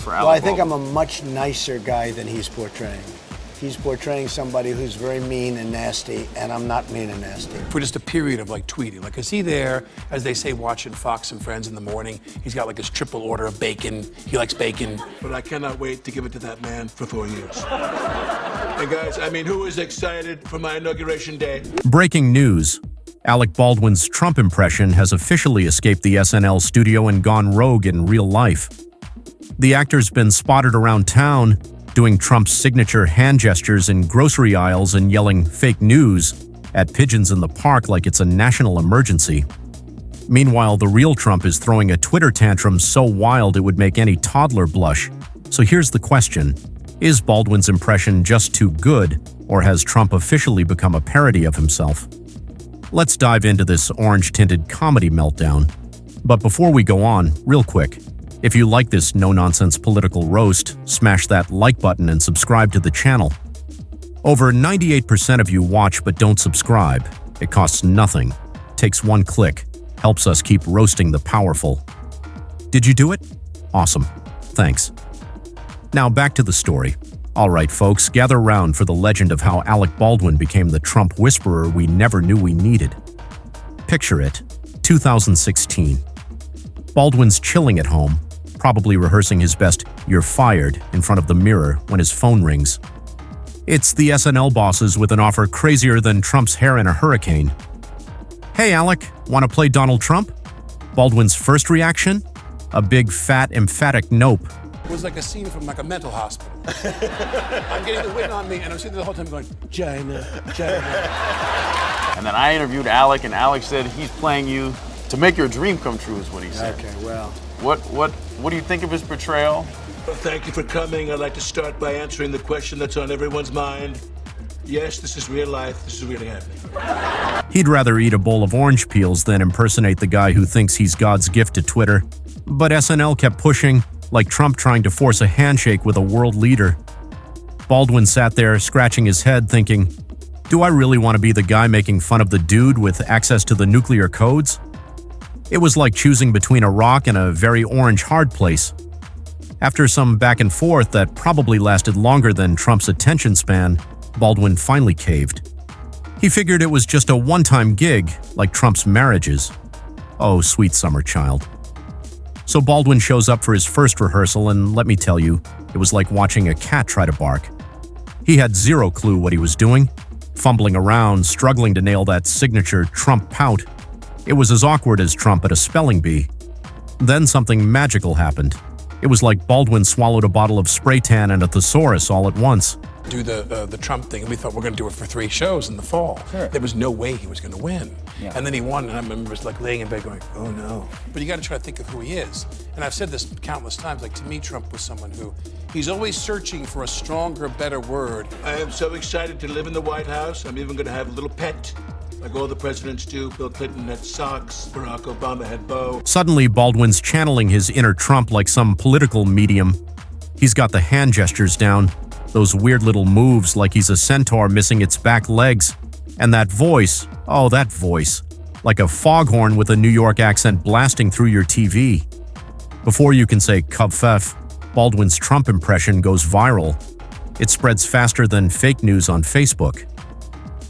for Alec Well, I think Baldwin? I'm a much nicer guy than he's portraying. He's portraying somebody who's very mean and nasty, and I'm not mean and nasty. For just a period of like tweeting, like is he there, as they say, watching Fox and Friends in the morning? He's got like his triple order of bacon. He likes bacon. But I cannot wait to give it to that man for 4 years. Hey guys, I mean, who is excited for my inauguration day? Breaking news. Alec Baldwin's Trump impression has officially escaped the SNL studio and gone rogue in real life. The actor's been spotted around town doing Trump's signature hand gestures in grocery aisles and yelling fake news at pigeons in the park like it's a national emergency. Meanwhile, the real Trump is throwing a Twitter tantrum so wild it would make any toddler blush. So here's the question. Is Baldwin's impression just too good, or has Trump officially become a parody of himself? Let's dive into this orange-tinted comedy meltdown. But before we go on, real quick, if you like this no-nonsense political roast, smash that like button and subscribe to the channel. Over 98% of you watch but don't subscribe. It costs nothing. Takes one click. Helps us keep roasting the powerful. Did you do it? Awesome. Thanks. Now back to the story. Alright folks, gather round for the legend of how Alec Baldwin became the Trump whisperer we never knew we needed. Picture it. 2016. Baldwin's chilling at home, probably rehearsing his best "You're fired" in front of the mirror when his phone rings. It's the SNL bosses with an offer crazier than Trump's hair in a hurricane. "Hey Alec, want to play Donald Trump?" Baldwin's first reaction? A big, fat, emphatic nope. It was like a scene from like a mental hospital. I'm getting the wind on me, and I'm sitting there the whole time going, China, China. And then I interviewed Alec, and Alec said he's playing you to make your dream come true, is what he said. Okay, well. What do you think of his portrayal? Well, thank you for coming. I'd like to start by answering the question that's on everyone's mind. Yes, this is real life. This is really happening. He'd rather eat a bowl of orange peels than impersonate the guy who thinks he's God's gift to Twitter. But SNL kept pushing, like Trump trying to force a handshake with a world leader. Baldwin sat there, scratching his head, thinking, do I really want to be the guy making fun of the dude with access to the nuclear codes? It was like choosing between a rock and a very orange hard place. After some back and forth that probably lasted longer than Trump's attention span, Baldwin finally caved. He figured it was just a one-time gig, like Trump's marriages. Oh, sweet summer child. So Baldwin shows up for his first rehearsal, and let me tell you, it was like watching a cat try to bark. He had zero clue what he was doing, fumbling around, struggling to nail that signature Trump pout. It was as awkward as Trump at a spelling bee. Then something magical happened. It was like Baldwin swallowed a bottle of spray tan and a thesaurus all at once. Do the Trump thing, and we thought we're going to do it for 3 shows in the fall. Sure. There was no way he was going to win. Yeah. And then he won, and I remember just like laying in bed going, oh no. But you got to try to think of who he is. And I've said this countless times, like to me, Trump was someone who, he's always searching for a stronger, better word. I am so excited to live in the White House. I'm even going to have a little pet, like all the presidents do. Bill Clinton had socks, Barack Obama had bow. Suddenly, Baldwin's channeling his inner Trump like some political medium. He's got the hand gestures down, those weird little moves like he's a centaur missing its back legs. And that voice, oh, that voice, like a foghorn with a New York accent blasting through your TV. Before you can say "Kavfef," Baldwin's Trump impression goes viral. It spreads faster than fake news on Facebook.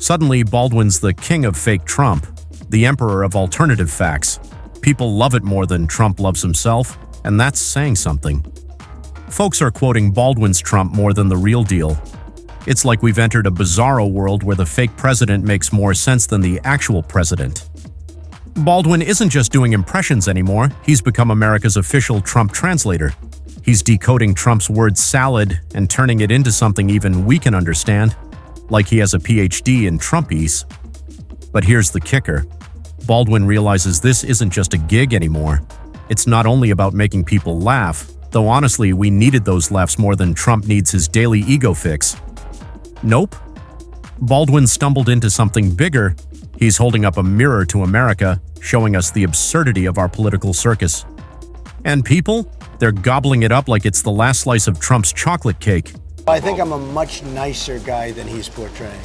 Suddenly, Baldwin's the king of fake Trump, the emperor of alternative facts. People love it more than Trump loves himself, and that's saying something. Folks are quoting Baldwin's Trump more than the real deal. It's like we've entered a bizarro world where the fake president makes more sense than the actual president. Baldwin isn't just doing impressions anymore, he's become America's official Trump translator. He's decoding Trump's word salad and turning it into something even we can understand, like he has a PhD in Trumpese. But here's the kicker. Baldwin realizes this isn't just a gig anymore. It's not only about making people laugh, though honestly, we needed those laughs more than Trump needs his daily ego fix. Nope. Baldwin stumbled into something bigger. He's holding up a mirror to America, showing us the absurdity of our political circus. And people? They're gobbling it up like it's the last slice of Trump's chocolate cake. I think I'm a much nicer guy than he's portraying.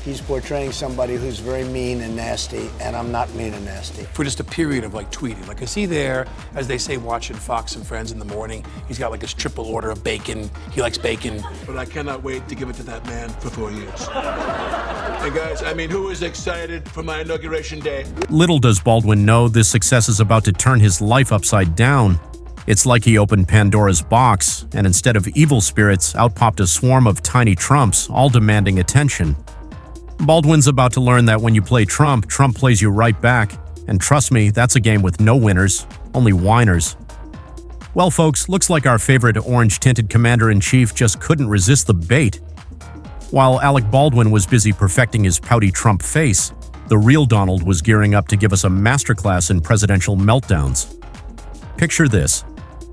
He's portraying somebody who's very mean and nasty, and I'm not mean and nasty. For just a period of like tweeting. Like, is he there, as they say, watching Fox and Friends in the morning? He's got like his triple order of bacon. He likes bacon. But I cannot wait to give it to that man for 4 years. And guys, I mean, who is excited for my inauguration day? Little does Baldwin know this success is about to turn his life upside down. It's like he opened Pandora's box, and instead of evil spirits, out popped a swarm of tiny Trumps, all demanding attention. Baldwin's about to learn that when you play Trump, Trump plays you right back. And trust me, that's a game with no winners, only whiners. Well, folks, looks like our favorite orange-tinted commander-in-chief just couldn't resist the bait. While Alec Baldwin was busy perfecting his pouty Trump face, the real Donald was gearing up to give us a masterclass in presidential meltdowns. Picture this: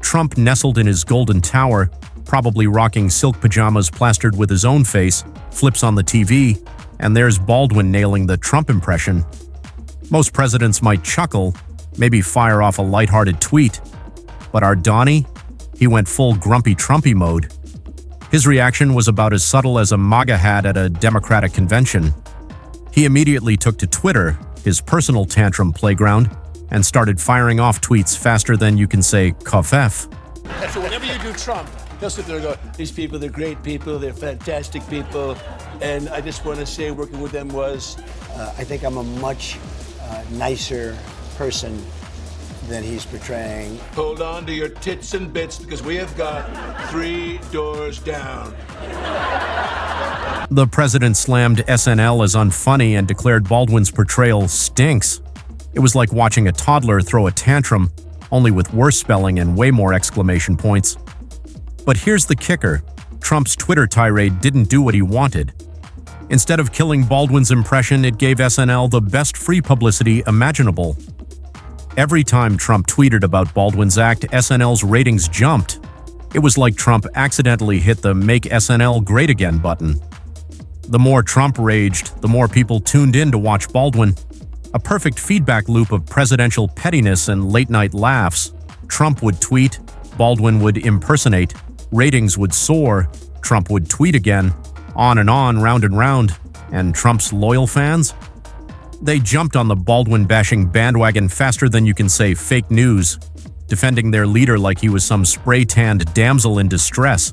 Trump nestled in his golden tower, probably rocking silk pajamas plastered with his own face, flips on the TV, and there's Baldwin nailing the Trump impression. Most presidents might chuckle, maybe fire off a lighthearted tweet. But our Donnie? He went full grumpy Trumpy mode. His reaction was about as subtle as a MAGA hat at a Democratic convention. He immediately took to Twitter, his personal tantrum playground, and started firing off tweets faster than you can say "kofef." So whenever you do Trump, he'll sit there and go, these people, they're great people, they're fantastic people, and I just want to say working with them was... I think I'm a much nicer person than he's portraying. Hold on to your tits and bits, because we have got 3 doors down. The president slammed SNL as unfunny and declared Baldwin's portrayal stinks. It was like watching a toddler throw a tantrum, only with worse spelling and way more exclamation points. But here's the kicker: Trump's Twitter tirade didn't do what he wanted. Instead of killing Baldwin's impression, it gave SNL the best free publicity imaginable. Every time Trump tweeted about Baldwin's act, SNL's ratings jumped. It was like Trump accidentally hit the "Make SNL Great Again" button. The more Trump raged, the more people tuned in to watch Baldwin. A perfect feedback loop of presidential pettiness and late-night laughs. Trump would tweet, Baldwin would impersonate, ratings would soar, Trump would tweet again, on and on, round and round. And Trump's loyal fans? They jumped on the Baldwin-bashing bandwagon faster than you can say fake news, defending their leader like he was some spray-tanned damsel in distress.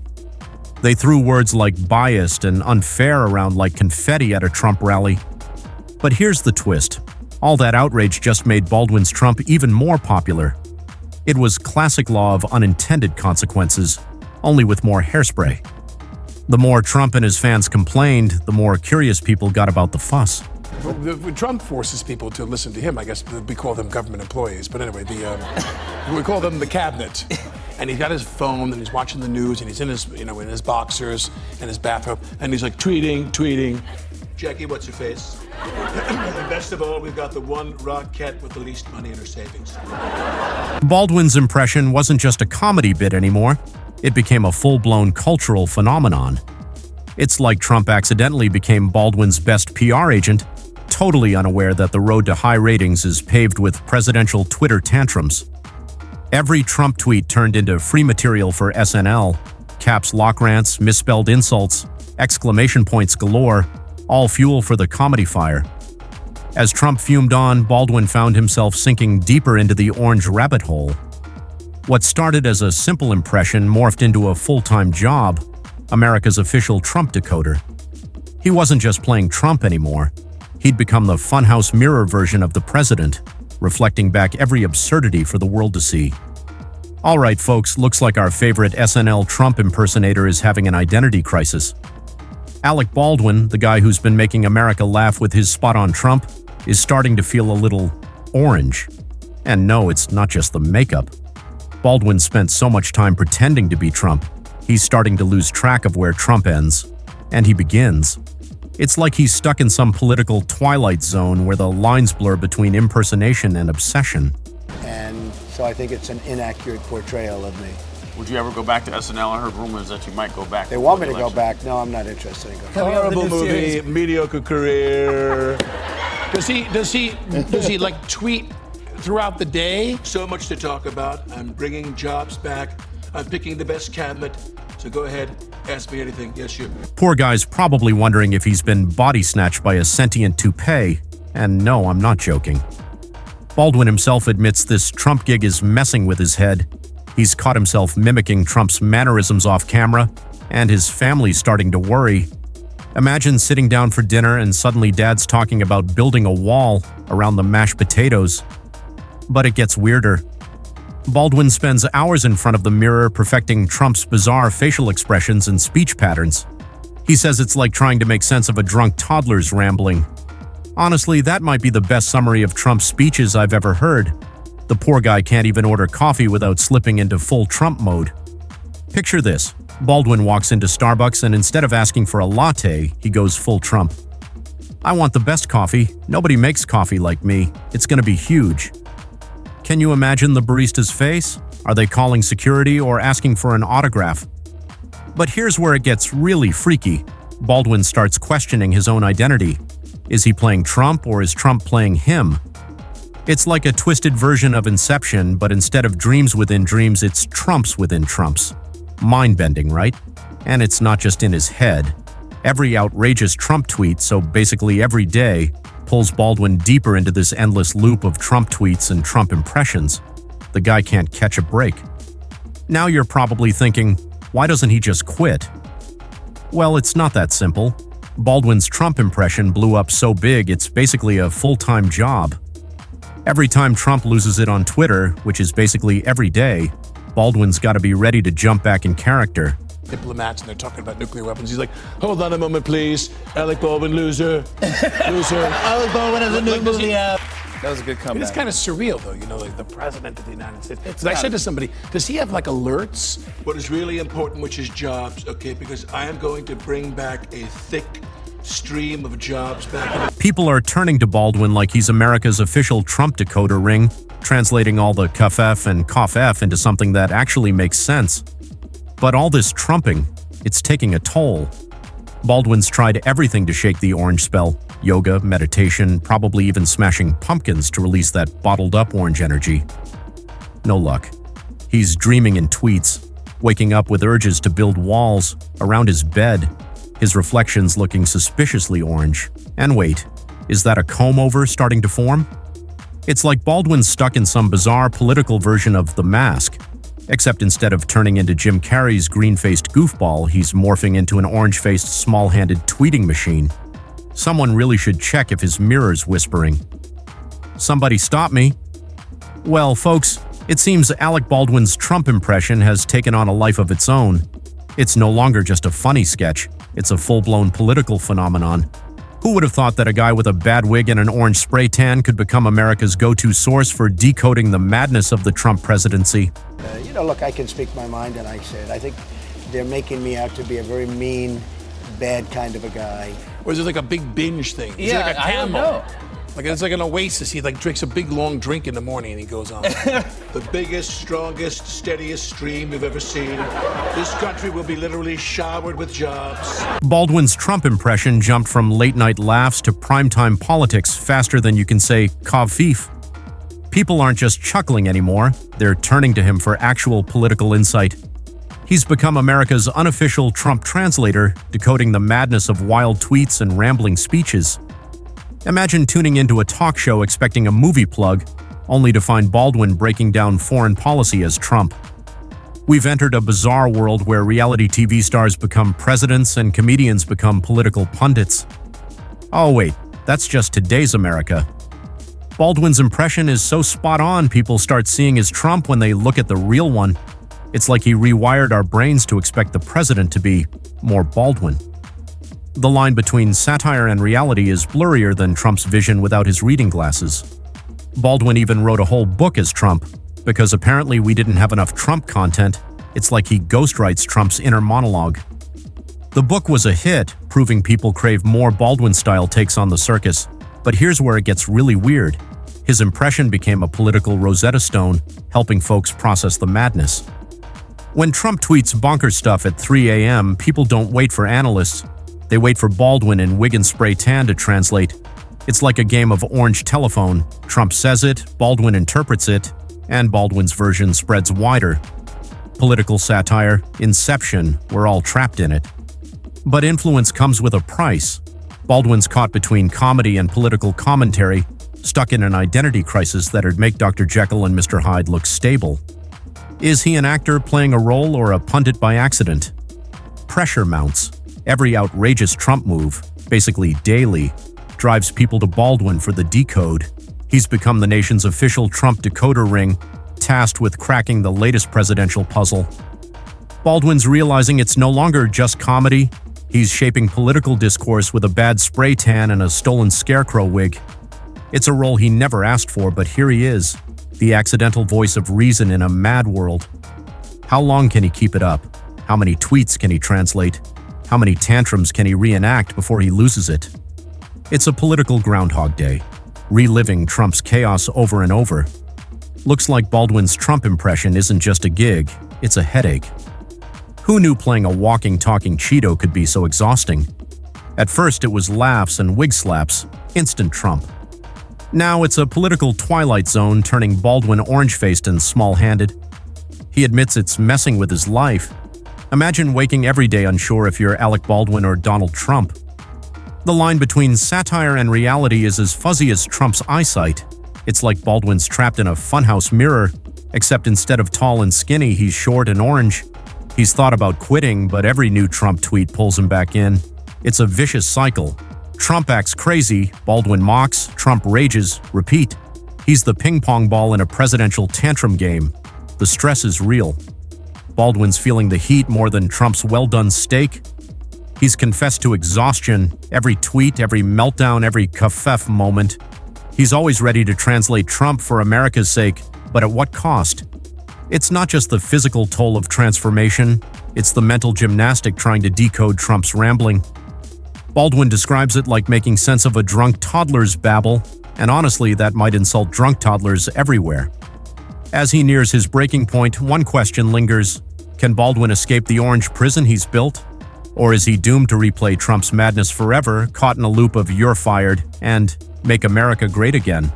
They threw words like biased and unfair around like confetti at a Trump rally. But here's the twist. All that outrage just made Baldwin's Trump even more popular. It was classic law of unintended consequences, only with more hairspray. The more Trump and his fans complained, the more curious people got about the fuss. Trump forces people to listen to him. I guess we call them government employees, but anyway, we call them the cabinet. And he's got his phone, and he's watching the news, and he's in his, in his boxers and his bathrobe, and he's like tweeting. Jackie, what's your face? And best of all, we've got the one rockette with the least money in her savings. Baldwin's impression wasn't just a comedy bit anymore. It became a full-blown cultural phenomenon. It's like Trump accidentally became Baldwin's best PR agent, totally unaware that the road to high ratings is paved with presidential Twitter tantrums. Every Trump tweet turned into free material for SNL, caps lock rants, misspelled insults, exclamation points galore, all fuel for the comedy fire. As Trump fumed on, Baldwin found himself sinking deeper into the orange rabbit hole. What started as a simple impression morphed into a full-time job, America's official Trump decoder. He wasn't just playing Trump anymore. He'd become the funhouse mirror version of the president, reflecting back every absurdity for the world to see. All right, folks, looks like our favorite SNL Trump impersonator is having an identity crisis. Alec Baldwin, the guy who's been making America laugh with his spot on Trump, is starting to feel a little orange. And no, it's not just the makeup. Baldwin spent so much time pretending to be Trump, he's starting to lose track of where Trump ends, and he begins. It's like he's stuck in some political twilight zone where the lines blur between impersonation and obsession. And so I think it's an inaccurate portrayal of me. Would you ever go back to SNL? I heard rumors that you might go back. They want me to go back. No, I'm not interested in going back. Horrible movie, mediocre career. Does he like tweet throughout the day? So much to talk about. I'm bringing jobs back. I'm picking the best cabinet. So go ahead, ask me anything. Yes, you. Poor guy's probably wondering if he's been body snatched by a sentient toupee. And no, I'm not joking. Baldwin himself admits this Trump gig is messing with his head. He's caught himself mimicking Trump's mannerisms off camera, and his family's starting to worry. Imagine sitting down for dinner and suddenly dad's talking about building a wall around the mashed potatoes. But it gets weirder. Baldwin spends hours in front of the mirror perfecting Trump's bizarre facial expressions and speech patterns. He says it's like trying to make sense of a drunk toddler's rambling. Honestly, that might be the best summary of Trump's speeches I've ever heard. The poor guy can't even order coffee without slipping into full Trump mode. Picture this. Baldwin walks into Starbucks and instead of asking for a latte, he goes full Trump. I want the best coffee. Nobody makes coffee like me. It's going to be huge. Can you imagine the barista's face? Are they calling security or asking for an autograph? But here's where it gets really freaky. Baldwin starts questioning his own identity. Is he playing Trump or is Trump playing him? It's like a twisted version of Inception, but instead of dreams within dreams, it's Trumps within Trumps. Mind-bending, right? And it's not just in his head. Every outrageous Trump tweet, so basically every day, pulls Baldwin deeper into this endless loop of Trump tweets and Trump impressions. The guy can't catch a break. Now you're probably thinking, why doesn't he just quit? Well, it's not that simple. Baldwin's Trump impression blew up so big it's basically a full-time job. Every time Trump loses it on Twitter, which is basically every day, Baldwin's got to be ready to jump back in character. Diplomats, and they're talking about nuclear weapons. He's like, hold on a moment, please. Alec Baldwin, loser. Loser. Alec Baldwin has a new movie out. That was a good comeback. It's kind of surreal, though, you know, like the president of the United States. Because I said to somebody, does he have like alerts? What is really important, which is jobs, okay? Because I am going to bring back a thick stream of jobs back. People are turning to Baldwin like he's America's official Trump decoder ring, translating all the cuff F and cough F into something that actually makes sense. But all this Trumping, it's taking a toll. Baldwin's tried everything to shake the orange spell. Yoga, meditation, probably even smashing pumpkins to release that bottled-up orange energy. No luck. He's dreaming in tweets, waking up with urges to build walls around his bed, his reflections looking suspiciously orange. And wait, is that a comb-over starting to form? It's like Baldwin's stuck in some bizarre political version of The Mask, except instead of turning into Jim Carrey's green-faced goofball, he's morphing into an orange-faced, small-handed tweeting machine. Someone really should check if his mirror's whispering. Somebody stop me. Well, folks, it seems Alec Baldwin's Trump impression has taken on a life of its own. It's no longer just a funny sketch, it's a full-blown political phenomenon. Who would have thought that a guy with a bad wig and an orange spray tan could become America's go-to source for decoding the madness of the Trump presidency? Look, I can speak my mind, and I said, I think they're making me out to be a very mean, bad kind of a guy. Or is it like a big binge thing? Is Yeah, it like a I don't camel? know. Like it's like an oasis. He like drinks a big long drink in the morning and he goes on. The biggest, strongest, steadiest stream you've ever seen. This country will be literally showered with jobs. Baldwin's Trump impression jumped from late-night laughs to primetime politics faster than you can say "kavif." People aren't just chuckling anymore, they're turning to him for actual political insight. He's become America's unofficial Trump translator, decoding the madness of wild tweets and rambling speeches. Imagine tuning into a talk show expecting a movie plug, only to find Baldwin breaking down foreign policy as Trump. We've entered a bizarre world where reality TV stars become presidents and comedians become political pundits. Oh wait, that's just today's America. Baldwin's impression is so spot on people start seeing as Trump when they look at the real one. It's like he rewired our brains to expect the president to be more Baldwin. The line between satire and reality is blurrier than Trump's vision without his reading glasses. Baldwin even wrote a whole book as Trump, because apparently we didn't have enough Trump content. It's like he ghostwrites Trump's inner monologue. The book was a hit, proving people crave more Baldwin-style takes on the circus. But here's where it gets really weird. His impression became a political Rosetta Stone, helping folks process the madness. When Trump tweets bonkers stuff at 3 a.m., people don't wait for analysts. They wait for Baldwin in wig and spray tan to translate. It's like a game of orange telephone. Trump says it, Baldwin interprets it, and Baldwin's version spreads wider. Political satire, Inception, we're all trapped in it. But influence comes with a price. Baldwin's caught between comedy and political commentary, stuck in an identity crisis that'd make Dr. Jekyll and Mr. Hyde look stable. Is he an actor playing a role or a pundit by accident? Pressure mounts. Every outrageous Trump move, basically daily, drives people to Baldwin for the decode. He's become the nation's official Trump decoder ring, tasked with cracking the latest presidential puzzle. Baldwin's realizing it's no longer just comedy. He's shaping political discourse with a bad spray tan and a stolen scarecrow wig. It's a role he never asked for, but here he is, the accidental voice of reason in a mad world. How long can he keep it up? How many tweets can he translate? How many tantrums can he reenact before he loses it? It's a political Groundhog Day, reliving Trump's chaos over and over. Looks like Baldwin's Trump impression isn't just a gig, it's a headache. Who knew playing a walking, talking Cheeto could be so exhausting? At first, it was laughs and wig slaps, instant Trump. Now it's a political twilight zone, turning Baldwin orange-faced and small-handed. He admits it's messing with his life. Imagine waking every day unsure if you're Alec Baldwin or Donald Trump. The line between satire and reality is as fuzzy as Trump's eyesight. It's like Baldwin's trapped in a funhouse mirror, except instead of tall and skinny, he's short and orange. He's thought about quitting, but every new Trump tweet pulls him back in. It's a vicious cycle. Trump acts crazy, Baldwin mocks, Trump rages, repeat. He's the ping-pong ball in a presidential tantrum game. The stress is real. Baldwin's feeling the heat more than Trump's well-done steak. He's confessed to exhaustion, every tweet, every meltdown, every kafef moment. He's always ready to translate Trump for America's sake, but at what cost? It's not just the physical toll of transformation, it's the mental gymnastic trying to decode Trump's rambling. Baldwin describes it like making sense of a drunk toddler's babble, and honestly, that might insult drunk toddlers everywhere. As he nears his breaking point, one question lingers. Can Baldwin escape the orange prison he's built? Or is he doomed to replay Trump's madness forever, caught in a loop of "you're fired" and "make America great again"?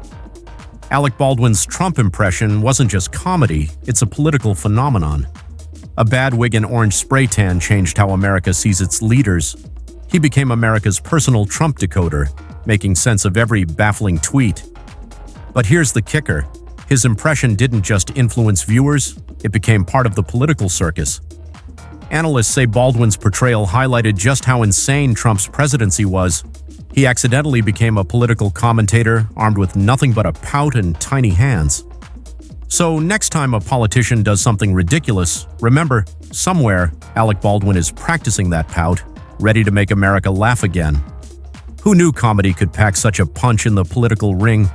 Alec Baldwin's Trump impression wasn't just comedy, it's a political phenomenon. A bad wig and orange spray tan changed how America sees its leaders. He became America's personal Trump decoder, making sense of every baffling tweet. But here's the kicker. His impression didn't just influence viewers, it became part of the political circus. Analysts say Baldwin's portrayal highlighted just how insane Trump's presidency was. He accidentally became a political commentator, armed with nothing but a pout and tiny hands. So next time a politician does something ridiculous, remember, somewhere, Alec Baldwin is practicing that pout, ready to make America laugh again. Who knew comedy could pack such a punch in the political ring?